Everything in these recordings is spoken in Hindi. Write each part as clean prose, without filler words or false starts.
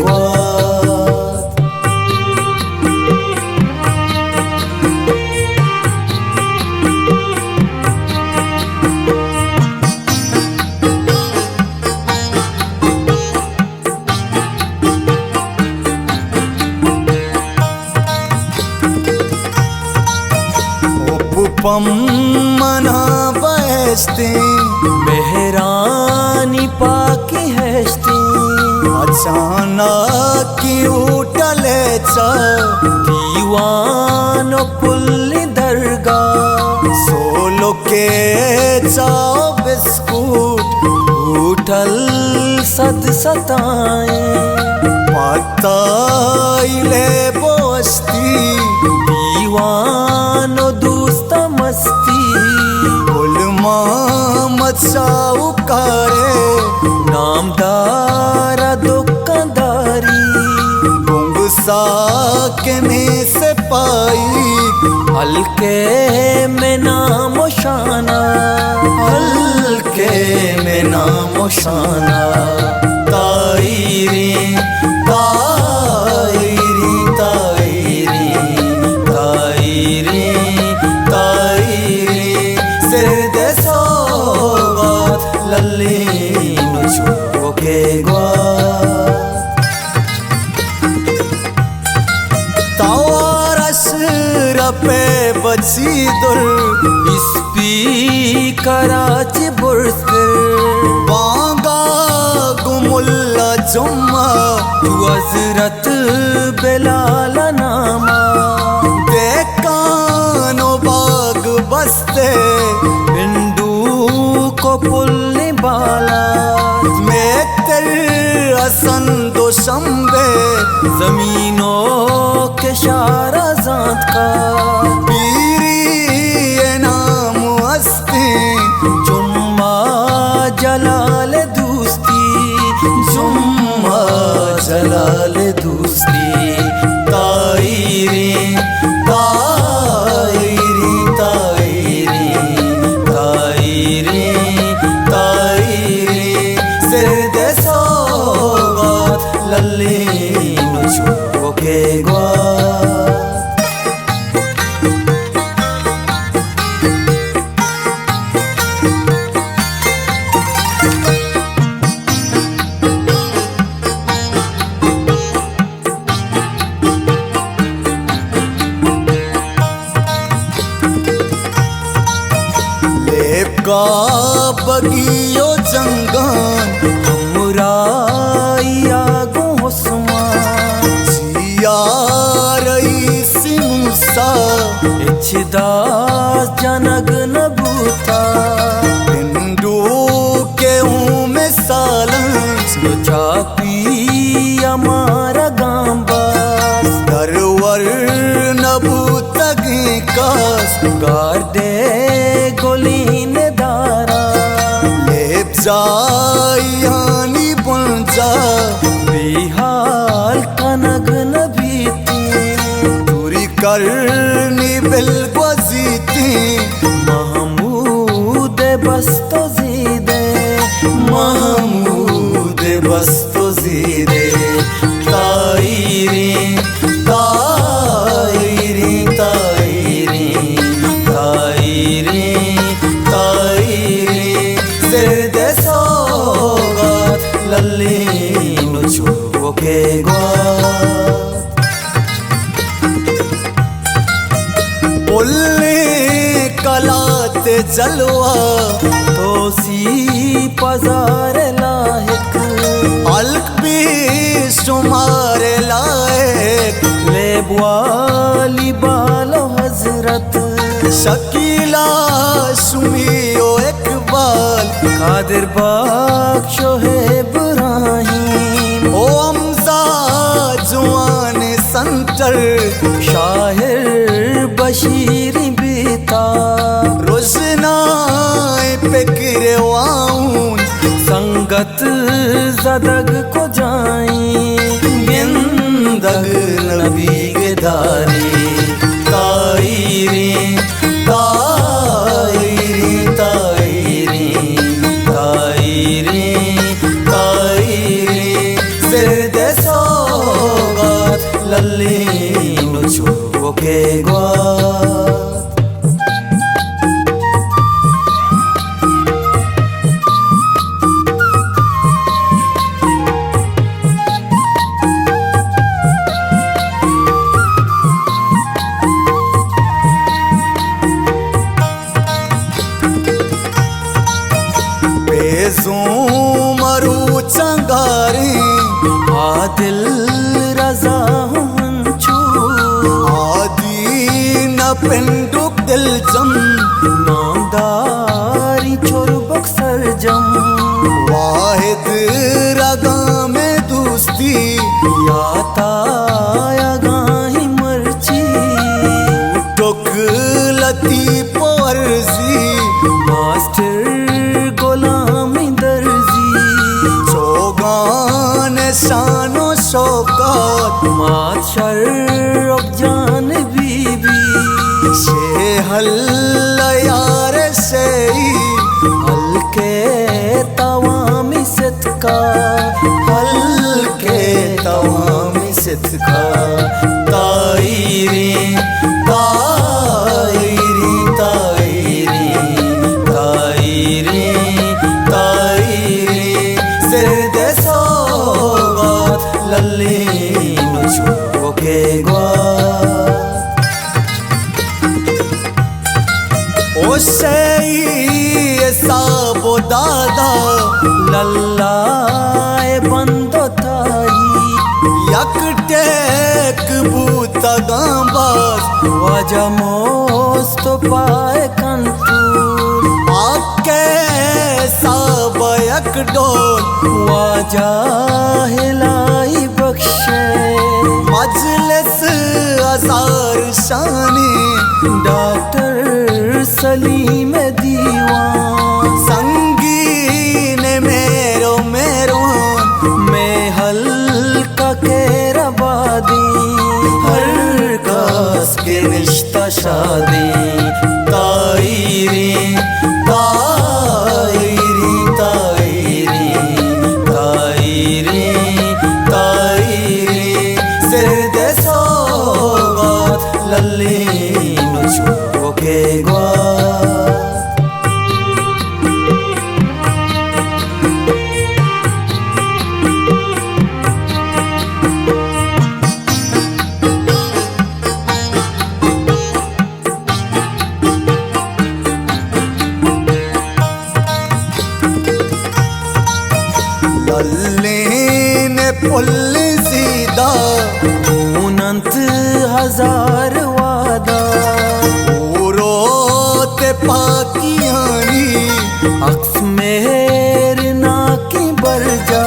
gwad Pammana besti mehrani paki hesti achanak ki utale cha diwano pulli darga solo ke cha biskut utal sad sataye pataile bosti diwano मस्ती गुलमा मचाऊ करे नामदारा दुकानदारी गुंगसा के में से पाई हल्के में नाम शाना हल्के में नाम शाना ताईरी ताईरी ताईरी ताईरी पे बची दुर इस्पी कराची बुर्सर बांगा गुमुल्ला जुम्मा हज़रत बिलाल नामा देकानो बाग बस्ते बिंदु को पुल्ली बाला में तेरे असंदो शंबे जमीनों के शारा जात का पीरी नाम हस्ती जुम्मा जलाल दोस्ती जुम्मा जलाल दोस्ती ताईरी ताईरी ताईरी ताईरी ताईरी सिरद सौगात लल्ली नुचो के बगियो जंगान हमराइया गोस्मा जिया रईसी मूसा इच्छदा जनग नबूता बिंदु के में सालंस चापी हमारा गांबा दरवर नबूतगी कास गार्डे गोलीन दारा जायानी बुंजा बिहाल कनग नबीती दूरी करनी बिलगजीती महमूद बस्तो जीदे महमूद बस्तो जीदे ताईरी ताईरी ताईरी ताईरी ताईरी सिरद सौगात लल्ली नुचो के ग्वाद पुल्ली कलाते जलवा तोसी पजार लाहिक अलक भी शुमार लायक लेबवाली बालो हजरत शकीला सुमियो इकबाल कादिर बख्शो है इब्राहिम ओ अमजा जुआन संतर शाहिर बशीर बीता रोशनाए फिक्र वाउन संगत जदग को जाई बिंदग नबी के दारी ताईरी ताईरी ताईरी ताईरी ताईरी सिरद ज़ूमरू चंगारे आदिल रजा हंचू आदि न पेंडुक दिल जम नामदारी छोर बक्सर जम वाहिद रगा में दोस्ती याता गाही मर्ची टोक लती पोरजी मास्टर गोलामी दर्जी चौगान शानो शौकत माशर जान बीबी शे हल यार से हल्के तवामी सितका हल्के तवामी सितका ताईरी ताईरी ताईरी ताईरी ताईरी सिरद सोगत लल्ली नुचो के ग्वा ओसे साबो दादा लल्लाए बंदो थाई यकटेक बूता गांबास वाजा मोस्त पाए कंतूर आके साब यक डोल वाजा हिलाई बख्शे मजलिस अजार शानी डॉक्टर सलीम दीवान संगीन मेरो मेरवान में हल्का के रबादी हर कास के रिश्ता शादी ताईरी ताईरी ताईरी ताईरी ताईरी सिरद सोगत लल्ली नुचो के ग्वा लल्लीन पुल सीधा उनंत हजार वादा रोते पाकियानी अक्स मेहर ना की बरजा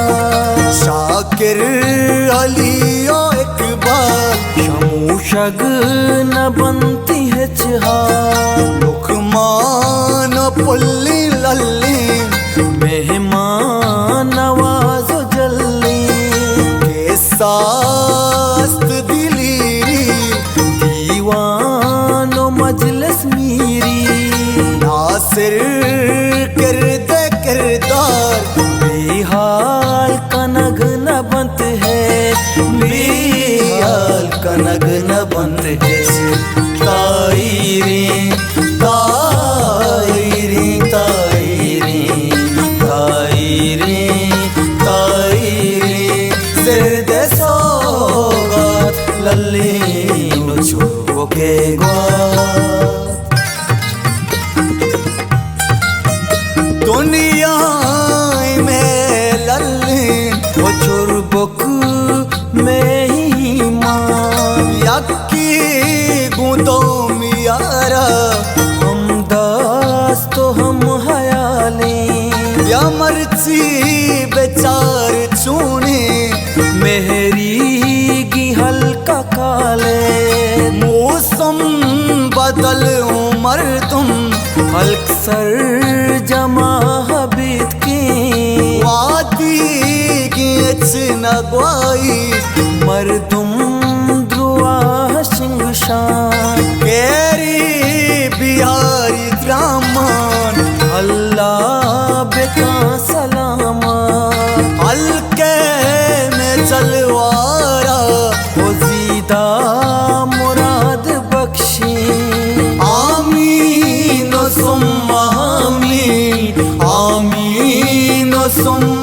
शाकिर अलियो इकबाल शमूशग न बनती है चहा लुकमान पुल्ली लल्ली मेहमान नवाजो जल्ली के सास्त दिलीरी दीवानो मजलिस मीरी नासिर किरदे किरदार बेहाल कनग न बनत है बेहाल कनग न बनत है ताईरी ताईरी ताईरी ताईरी ताईरी सिरद सोगत लल्ली नुचो के ग्वा दुनिया में लल्ली वो चुरबुक में ही मां यक्की गुदो मियारा हम दास तो हम हयाली या मर्ची बेचार चूने मेहरी की हल्का काले मौसम बदल उमर तुम हल्क सर जमा हबीत की वादी की नगवाई मरदुम द्रुआ शिंगशान केरी बिहारी द्रामान अल्लाह बेका सलामा हल्के में चलवारा वो जीदा मुराद बख्शी आमीन सुम्मा आमीन आमीन सुम्मा